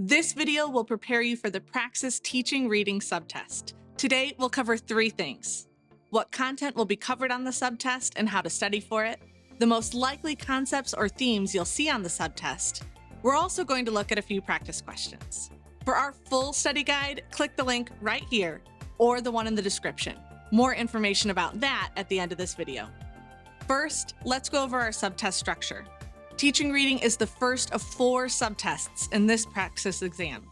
This video will prepare you for the Praxis Teaching Reading subtest. Today, we'll cover 3 things: what content will be covered on the subtest and how to study for it, the most likely concepts or themes you'll see on the subtest. We're also going to look at a few practice questions. For our full study guide, click the link right here or the one in the description. More information about that at the end of this video. First, let's go over our subtest structure. Teaching reading is the first of 4 subtests in this Praxis exam.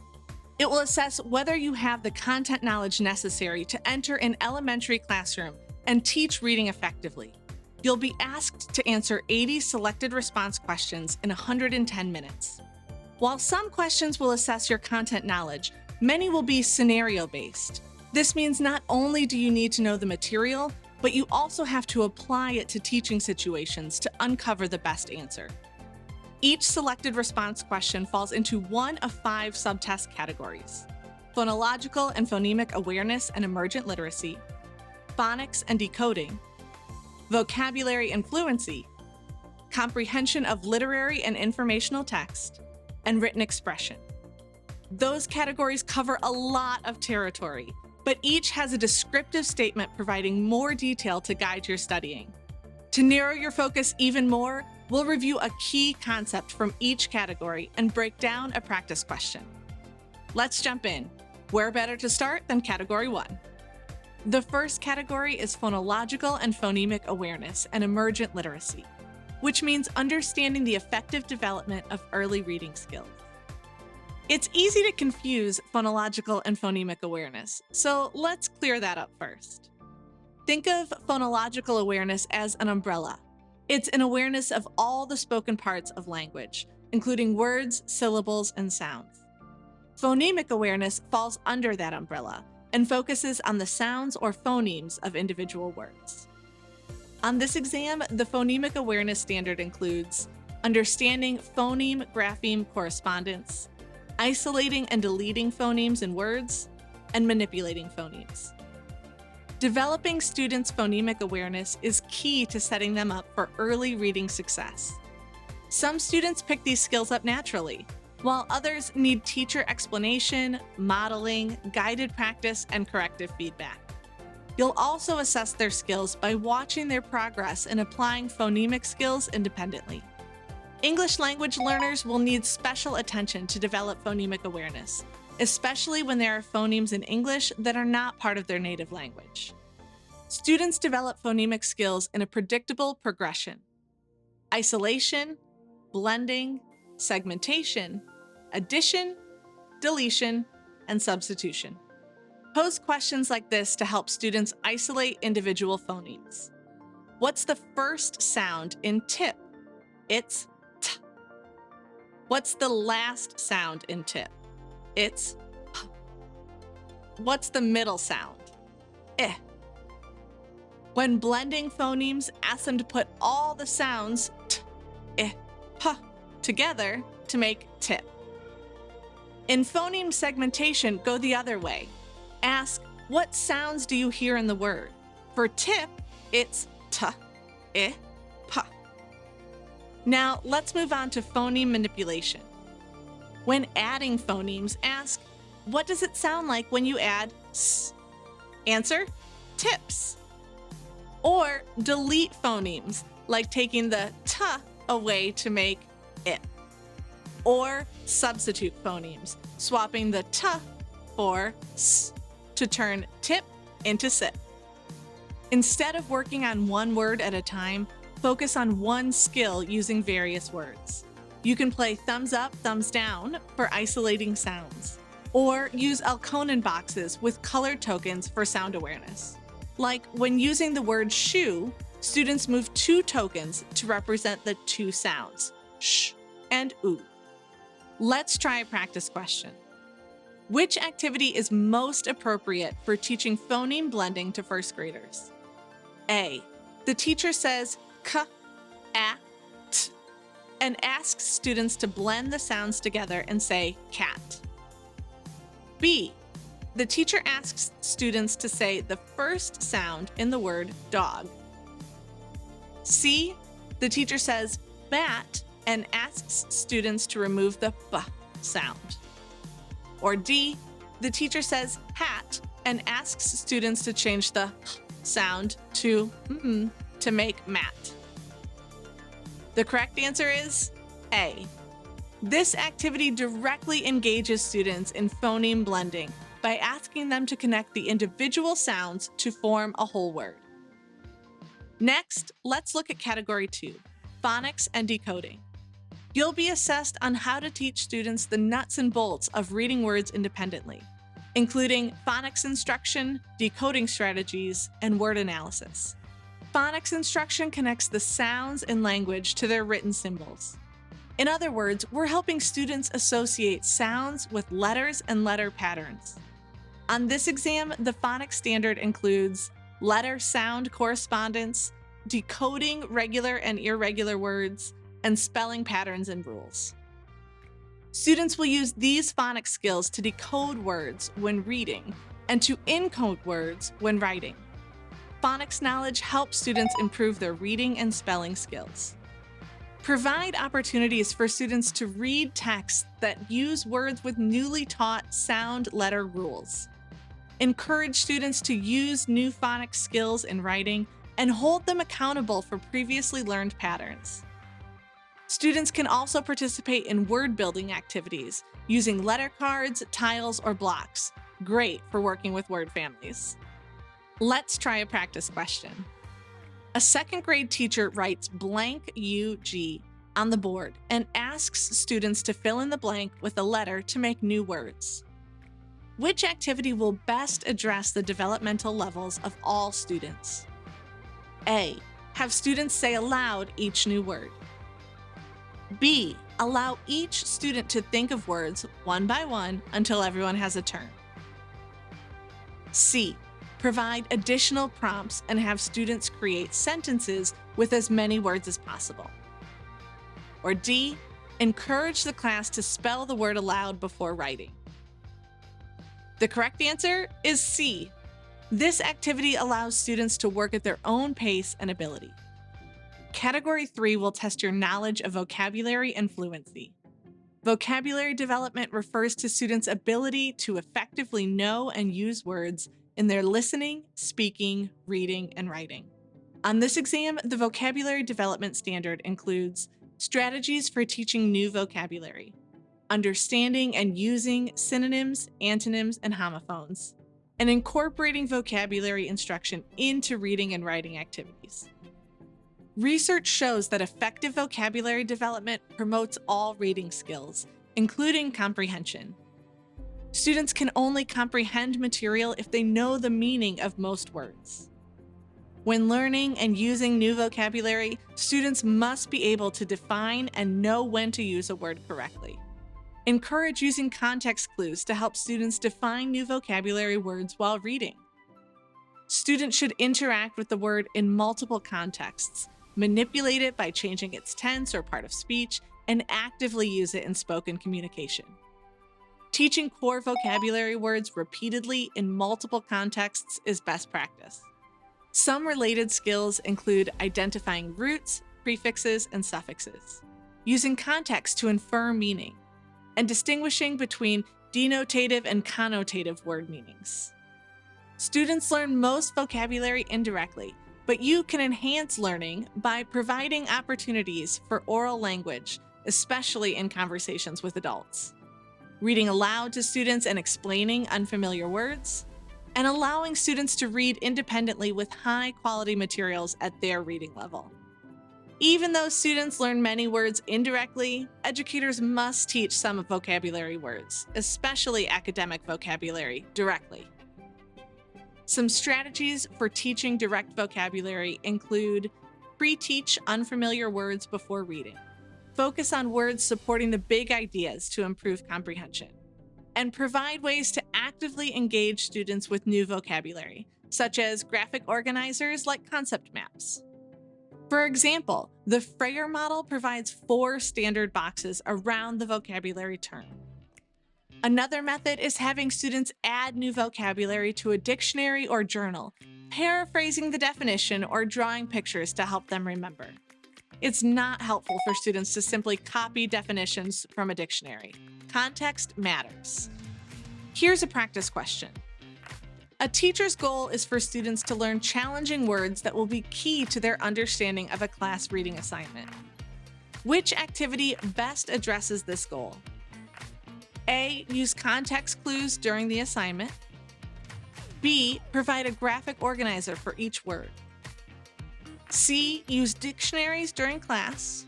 It will assess whether you have the content knowledge necessary to enter an elementary classroom and teach reading effectively. You'll be asked to answer 80 selected response questions in 110 minutes. While some questions will assess your content knowledge, many will be scenario-based. This means not only do you need to know the material, but you also have to apply it to teaching situations to uncover the best answer. Each selected response question falls into one of 5 subtest categories: phonological and phonemic awareness and emergent literacy, phonics and decoding, vocabulary and fluency, comprehension of literary and informational text, and written expression. Those categories cover a lot of territory, but each has a descriptive statement providing more detail to guide your studying. To narrow your focus even more, we'll review a key concept from each category and break down a practice question. Let's jump in. Where better to start than Category 1? The first category is phonological and phonemic awareness and emergent literacy, which means understanding the effective development of early reading skills. It's easy to confuse phonological and phonemic awareness, so let's clear that up first. Think of phonological awareness as an umbrella. It's an awareness of all the spoken parts of language, including words, syllables, and sounds. Phonemic awareness falls under that umbrella and focuses on the sounds or phonemes of individual words. On this exam, the phonemic awareness standard includes understanding phoneme-grapheme correspondence, isolating and deleting phonemes in words, and manipulating phonemes. Developing students' phonemic awareness is key to setting them up for early reading success. Some students pick these skills up naturally, while others need teacher explanation, modeling, guided practice, and corrective feedback. You'll also assess their skills by watching their progress in applying phonemic skills independently. English language learners will need special attention to develop phonemic awareness, especially when there are phonemes in English that are not part of their native language. Students develop phonemic skills in a predictable progression: isolation, blending, segmentation, addition, deletion, and substitution. Pose questions like this to help students isolate individual phonemes. What's the first sound in tip? It's t. What's the last sound in tip? It's p. What's the middle sound? Eh. When blending phonemes, ask them to put all the sounds t, eh, p together to make tip. In phoneme segmentation, go the other way. Ask, what sounds do you hear in the word? For tip, it's t, eh, p. Now, let's move on to phoneme manipulation. When adding phonemes, ask, what does it sound like when you add s? Answer, tips. Or delete phonemes, like taking the t away to make it. Or substitute phonemes, swapping the t for s to turn tip into sip. Instead of working on one word at a time, focus on one skill using various words. You can play thumbs up, thumbs down for isolating sounds, or use Alconen boxes with colored tokens for sound awareness. Like when using the word shoe, students move 2 tokens to represent the 2 sounds, sh and oo. Let's try a practice question. Which activity is most appropriate for teaching phoneme blending to first graders? A. The teacher says k, a, t, and asks students to blend the sounds together and say cat. B. The teacher asks students to say the first sound in the word dog. C. The teacher says bat and asks students to remove the b sound. Or D, the teacher says hat and asks students to change the sound to to make mat. The correct answer is A. This activity directly engages students in phoneme blending by asking them to connect the individual sounds to form a whole word. Next, let's look at Category 2, Phonics and Decoding. You'll be assessed on how to teach students the nuts and bolts of reading words independently, including phonics instruction, decoding strategies, and word analysis. Phonics instruction connects the sounds in language to their written symbols. In other words, we're helping students associate sounds with letters and letter patterns. On this exam, the phonics standard includes letter-sound correspondence, decoding regular and irregular words, and spelling patterns and rules. Students will use these phonics skills to decode words when reading and to encode words when writing. Phonics knowledge helps students improve their reading and spelling skills. Provide opportunities for students to read texts that use words with newly taught sound-letter rules. Encourage students to use new phonics skills in writing and hold them accountable for previously learned patterns. Students can also participate in word-building activities using letter cards, tiles, or blocks. Great for working with word families. Let's try a practice question. A second grade teacher writes blank UG on the board and asks students to fill in the blank with a letter to make new words. Which activity will best address the developmental levels of all students? A. Have students say aloud each new word. B. Allow each student to think of words one by one until everyone has a turn. C. Provide additional prompts and have students create sentences with as many words as possible. Or D. Encourage the class to spell the word aloud before writing. The correct answer is C. This activity allows students to work at their own pace and ability. Category 3 will test your knowledge of vocabulary and fluency. Vocabulary development refers to students' ability to effectively know and use words in their listening, speaking, reading, and writing. On this exam, the vocabulary development standard includes strategies for teaching new vocabulary, understanding and using synonyms, antonyms, and homophones, and incorporating vocabulary instruction into reading and writing activities. Research shows that effective vocabulary development promotes all reading skills, including comprehension. Students can only comprehend material if they know the meaning of most words. When learning and using new vocabulary, students must be able to define and know when to use a word correctly. Encourage using context clues to help students define new vocabulary words while reading. Students should interact with the word in multiple contexts, manipulate it by changing its tense or part of speech, and actively use it in spoken communication. Teaching core vocabulary words repeatedly in multiple contexts is best practice. Some related skills include identifying roots, prefixes, and suffixes, using context to infer meaning, and distinguishing between denotative and connotative word meanings. Students learn most vocabulary indirectly, but you can enhance learning by providing opportunities for oral language, especially in conversations with adults, reading aloud to students and explaining unfamiliar words, and allowing students to read independently with high-quality materials at their reading level. Even though students learn many words indirectly, educators must teach some vocabulary words, especially academic vocabulary, directly. Some strategies for teaching direct vocabulary include pre-teach unfamiliar words before reading, focus on words supporting the big ideas to improve comprehension, and provide ways to actively engage students with new vocabulary, such as graphic organizers like concept maps. For example, the Freyer model provides 4 standard boxes around the vocabulary term. Another method is having students add new vocabulary to a dictionary or journal, paraphrasing the definition or drawing pictures to help them remember. It's not helpful for students to simply copy definitions from a dictionary. Context matters. Here's a practice question. A teacher's goal is for students to learn challenging words that will be key to their understanding of a class reading assignment. Which activity best addresses this goal? A. Use context clues during the assignment. B. Provide a graphic organizer for each word. C. Use dictionaries during class.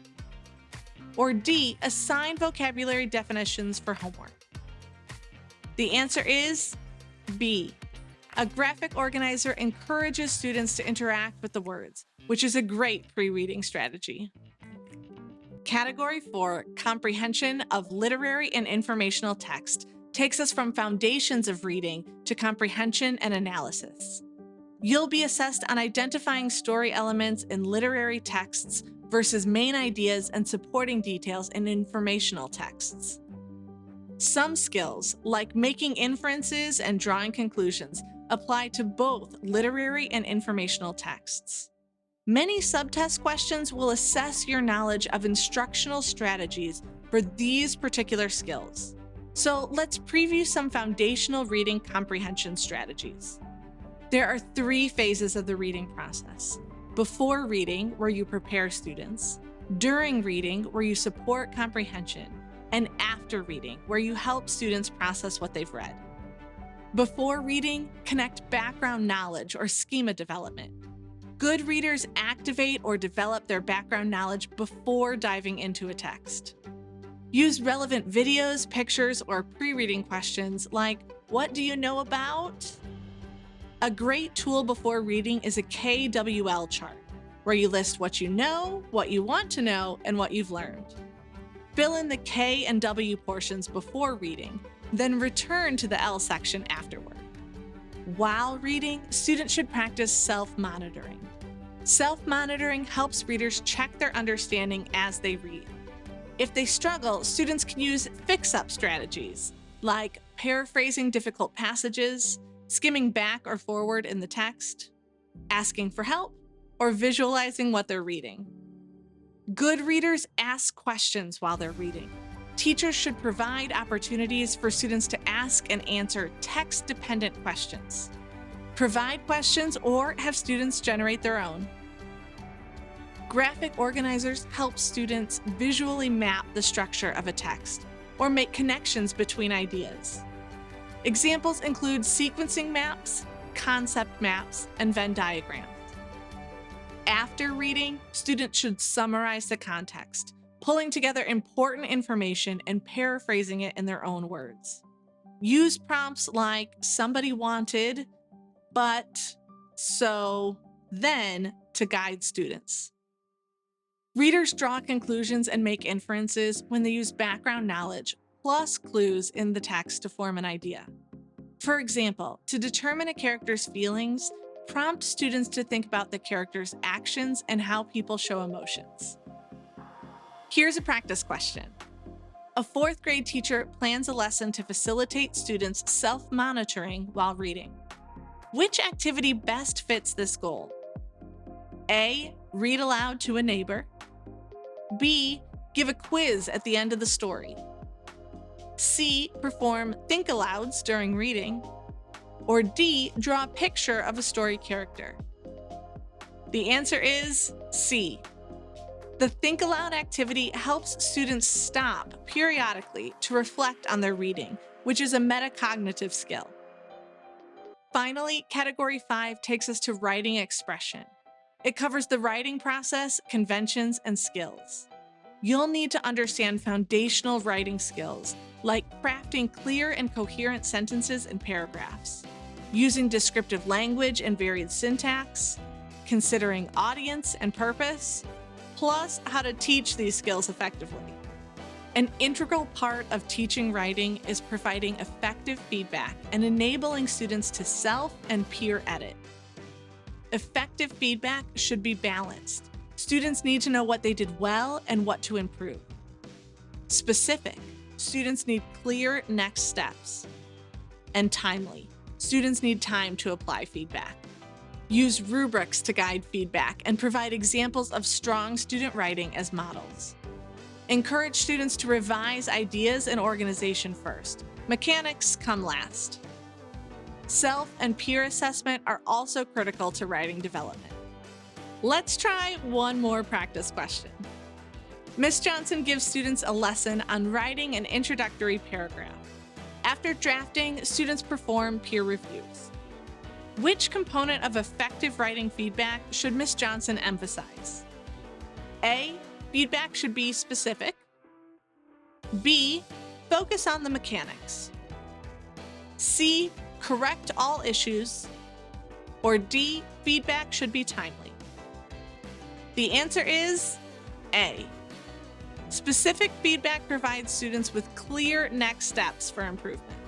Or D. Assign vocabulary definitions for homework. The answer is B. A graphic organizer encourages students to interact with the words, which is a great pre-reading strategy. Category 4, Comprehension of Literary and Informational Text, takes us from foundations of reading to comprehension and analysis. You'll be assessed on identifying story elements in literary texts versus main ideas and supporting details in informational texts. Some skills, like making inferences and drawing conclusions, apply to both literary and informational texts. Many subtest questions will assess your knowledge of instructional strategies for these particular skills. So let's preview some foundational reading comprehension strategies. There are 3 phases of the reading process. Before reading, where you prepare students, during reading, where you support comprehension, and after reading, where you help students process what they've read. Before reading, connect background knowledge or schema development. Good readers activate or develop their background knowledge before diving into a text. Use relevant videos, pictures, or pre-reading questions like, "What do you know about?" A great tool before reading is a KWL chart, where you list what you know, what you want to know, and what you've learned. Fill in the K and W portions before reading, then return to the L section afterward. While reading, students should practice self-monitoring. Self-monitoring helps readers check their understanding as they read. If they struggle, students can use fix-up strategies, like paraphrasing difficult passages, skimming back or forward in the text, asking for help, or visualizing what they're reading. Good readers ask questions while they're reading. Teachers should provide opportunities for students to ask and answer text-dependent questions. Provide questions or have students generate their own. Graphic organizers help students visually map the structure of a text or make connections between ideas. Examples include sequencing maps, concept maps, and Venn diagrams. After reading, students should summarize the context, pulling together important information and paraphrasing it in their own words. Use prompts like "somebody wanted," "but," "so," "then" to guide students. Readers draw conclusions and make inferences when they use background knowledge plus clues in the text to form an idea. For example, to determine a character's feelings, prompt students to think about the character's actions and how people show emotions. Here's a practice question. A 4th grade teacher plans a lesson to facilitate students self-monitoring while reading. Which activity best fits this goal? A. Read aloud to a neighbor. B. Give a quiz at the end of the story. C. Perform think-alouds during reading. Or D. Draw a picture of a story character. The answer is C. The Think Aloud activity helps students stop periodically to reflect on their reading, which is a metacognitive skill. Finally, Category 5 takes us to writing expression. It covers the writing process, conventions, and skills. You'll need to understand foundational writing skills, like crafting clear and coherent sentences and paragraphs, using descriptive language and varied syntax, considering audience and purpose, plus how to teach these skills effectively. An integral part of teaching writing is providing effective feedback and enabling students to self and peer edit. Effective feedback should be balanced. Students need to know what they did well and what to improve. Specific, students need clear next steps. And timely, students need time to apply feedback. Use rubrics to guide feedback and provide examples of strong student writing as models. Encourage students to revise ideas and organization first. Mechanics come last. Self and peer assessment are also critical to writing development. Let's try one more practice question. Ms. Johnson gives students a lesson on writing an introductory paragraph. After drafting, students perform peer reviews. Which component of effective writing feedback should Ms. Johnson emphasize? A, feedback should be specific. B, focus on the mechanics. C, correct all issues. Or D, feedback should be timely. The answer is A. Specific feedback provides students with clear next steps for improvement.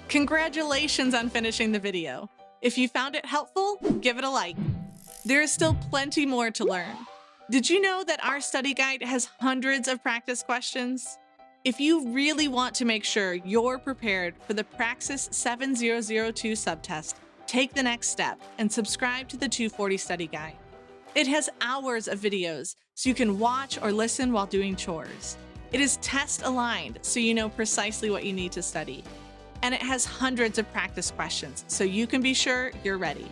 Congratulations on finishing the video. If you found it helpful, give it a like. There is still plenty more to learn. Did you know that our study guide has hundreds of practice questions? If you really want to make sure you're prepared for the Praxis 7002 subtest, take the next step and subscribe to the 240 study guide. It has hours of videos, so you can watch or listen while doing chores. It is test-aligned, so you know precisely what you need to study. And it has hundreds of practice questions, so you can be sure you're ready.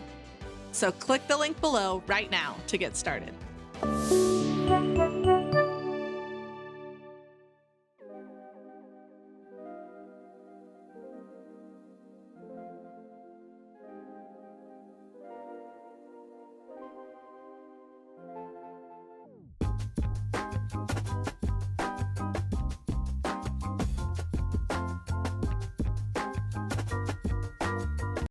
So click the link below right now to get started.